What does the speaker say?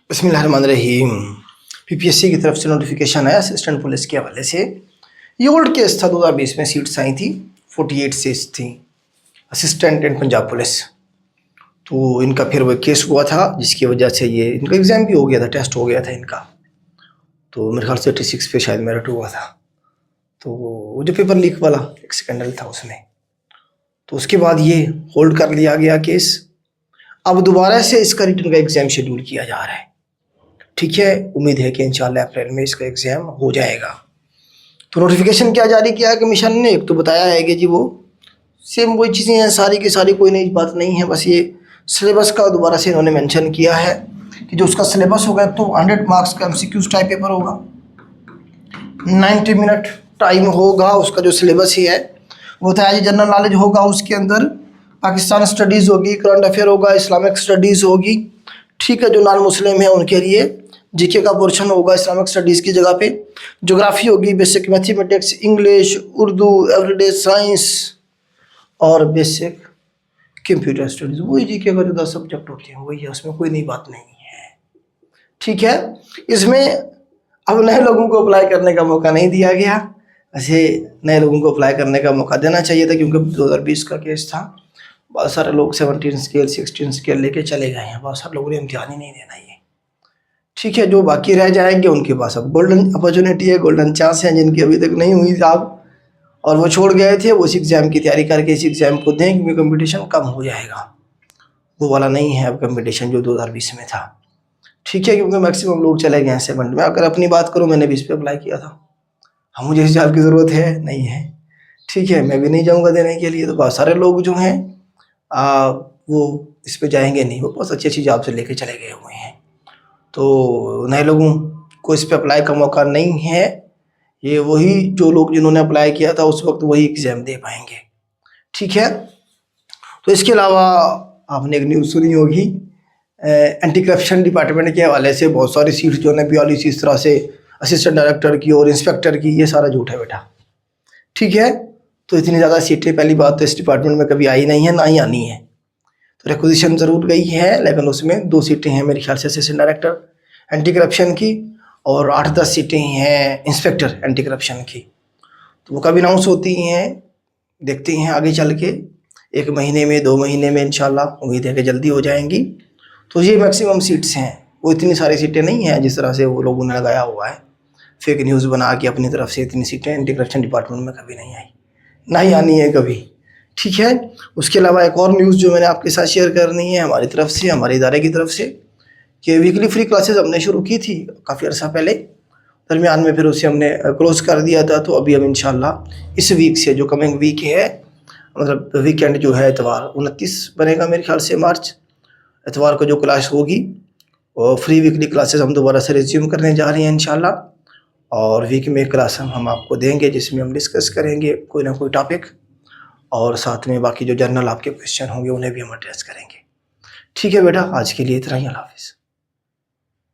बिस्मिल्लाहिर्रहमानिर्रहीम। पीपीएससी की तरफ से नोटिफिकेशन आया असिस्टेंट पुलिस के हवाले से। ये ओल्ड केस था, 2020 में सीट्स आई थी, 48 सीट्स थी असिस्टेंट इन पंजाब पुलिस। तो इनका फिर वो केस हुआ था जिसकी वजह से ये इनका एग्ज़ाम भी हो गया था, टेस्ट हो गया था इनका। तो मेरे ख्याल से 86 पे शायद मेरिट हुआ था। तो वो जो पेपर लीक वाला एक स्कैंडल था उसमें, तो उसके बाद ये होल्ड कर लिया गया केस। अब दोबारा से इसका रिटर्न का एग्ज़ाम शेड्यूल किया जा रहा है। ठीक है, उम्मीद है कि इंशाल्लाह अप्रैल में इसका एग्ज़ाम हो जाएगा। तो नोटिफिकेशन क्या जारी किया है कमीशन ने? एक तो बताया है कि जी वो सेम वही चीज़ें हैं सारी की सारी, कोई नई बात नहीं है। बस ये सिलेबस का दोबारा से इन्होंने मेंशन किया है कि जो उसका सिलेबस होगा तो 100 मार्क्स का एमसीक्यूज टाइप पेपर होगा, 90 मिनट टाइम होगा। उसका जो सिलेबस ही है वो होता है जनरल नॉलेज होगा, उसके अंदर पाकिस्तान स्टडीज़ होगी, करंट अफेयर होगा, इस्लामिक स्टडीज़ होगी। ठीक है, जो नॉन मुस्लिम है उनके लिए जीके का पोर्शन होगा इस्लामिक स्टडीज़ की जगह पे। ज्योग्राफी होगी, basic mathematics, English, Urdu, everyday science और बेसिक कंप्यूटर स्टडीज़। वही जीके का जो 10 सब्जेक्ट होते हैं वही है, उसमें कोई नई बात नहीं है। ठीक है, इसमें अब नए लोगों को अप्लाई करने का मौका नहीं दिया गया। ऐसे नए लोगों को अप्लाई करने का मौका देना चाहिए था, क्योंकि 2020 का केस था। बहुत सारे लोग 17 स्केल 16 स्केल लेके चले गए हैं, बहुत सारे लोगों ने इम्तिहान ही नहीं देना ये। ठीक है, जो बाकी रह जाएंगे उनके पास अब गोल्डन अपॉर्चुनिटी है, गोल्डन चांस है, जिनकी अभी तक नहीं हुई साहब और वो छोड़ गए थे, वो इस एग्ज़ाम की तैयारी करके इस एग्ज़ाम को दें, क्योंकि कंपटीशन कम हो जाएगा। वो वाला नहीं है अब कंपटीशन जो 2020 में था। ठीक है, क्योंकि मैक्सिमम लोग चले गए हैं 7 में। अगर अपनी बात करूँ, मैंने 20 पे अप्लाई किया था। हम मुझे इस जॉब की ज़रूरत है नहीं है। ठीक है, मैं भी नहीं जाऊँगा देने के लिए। तो बहुत सारे लोग जो हैं वो इस पे जाएंगे नहीं, वो बहुत अच्छी अच्छी जॉब से लेके चले गए हुए हैं। तो नए लोगों को इस पे अप्लाई का मौका नहीं है। ये वही जो लोग जिन्होंने अप्लाई किया था उस वक्त वही एग्ज़ाम दे पाएंगे। ठीक है, तो इसके अलावा आपने एक न्यूज़ सुनी होगी एंटी करप्शन डिपार्टमेंट के हवाले से। बहुत सारी सीट्स जो है 42 इस तरह से असिस्टेंट डायरेक्टर की और इंस्पेक्टर की, ये सारा झूठ है बेटा। ठीक है, तो इतनी ज़्यादा सीटें पहली बात तो इस डिपार्टमेंट में कभी आई नहीं है, ना ही आनी है। तो रिक्वेजिशन ज़रूर गई है, लेकिन उसमें 2 सीटें हैं मेरे ख्याल से असिस्टेंट डायरेक्टर एंटी करप्शन की, और 8-10 सीटें हैं इंस्पेक्टर एंटी करप्शन की। तो वो कब अनाउंस होती हैं देखते हैं आगे चल के, 1 महीने में 2 महीने में इंशाल्लाह, उम्मीद है कि जल्दी हो जाएंगी। तो ये मैक्सिमम सीट्स हैं, वो इतनी सारी सीटें नहीं हैं जिस तरह से वो लोगों ने लगाया हुआ है फेक न्यूज़ बना के अपनी तरफ से। इतनी सीटें एंटी करप्शन डिपार्टमेंट में कभी नहीं आई, ना ही आनी है कभी। ठीक है, उसके अलावा एक और न्यूज़ जो मैंने आपके साथ शेयर करनी है हमारी तरफ से, हमारे इदारे की तरफ से, कि वीकली फ्री क्लासेस हमने शुरू की थी काफ़ी अर्सा पहले, दरमियान में फिर उसे हमने क्लोज़ कर दिया था। तो अभी हम इंशाल्लाह इस वीक से, जो कमिंग वीक है, मतलब वीकेंड जो है इतवार 29 बनेगा मेरे ख्याल से मार्च, इतवार को जो क्लास होगी और फ्री वीकली क्लासेस हम दोबारा से रिज्यूम करने जा रहे हैं इंशाल्लाह। और वीक में क्लास हम आपको देंगे जिसमें हम डिस्कस करेंगे कोई ना कोई टॉपिक, और साथ में बाकी जो जनरल आपके क्वेश्चन होंगे उन्हें भी हम एड्रेस करेंगे। ठीक है बेटा, आज के लिए इतना ही। अल्लाह हाफ़िज़।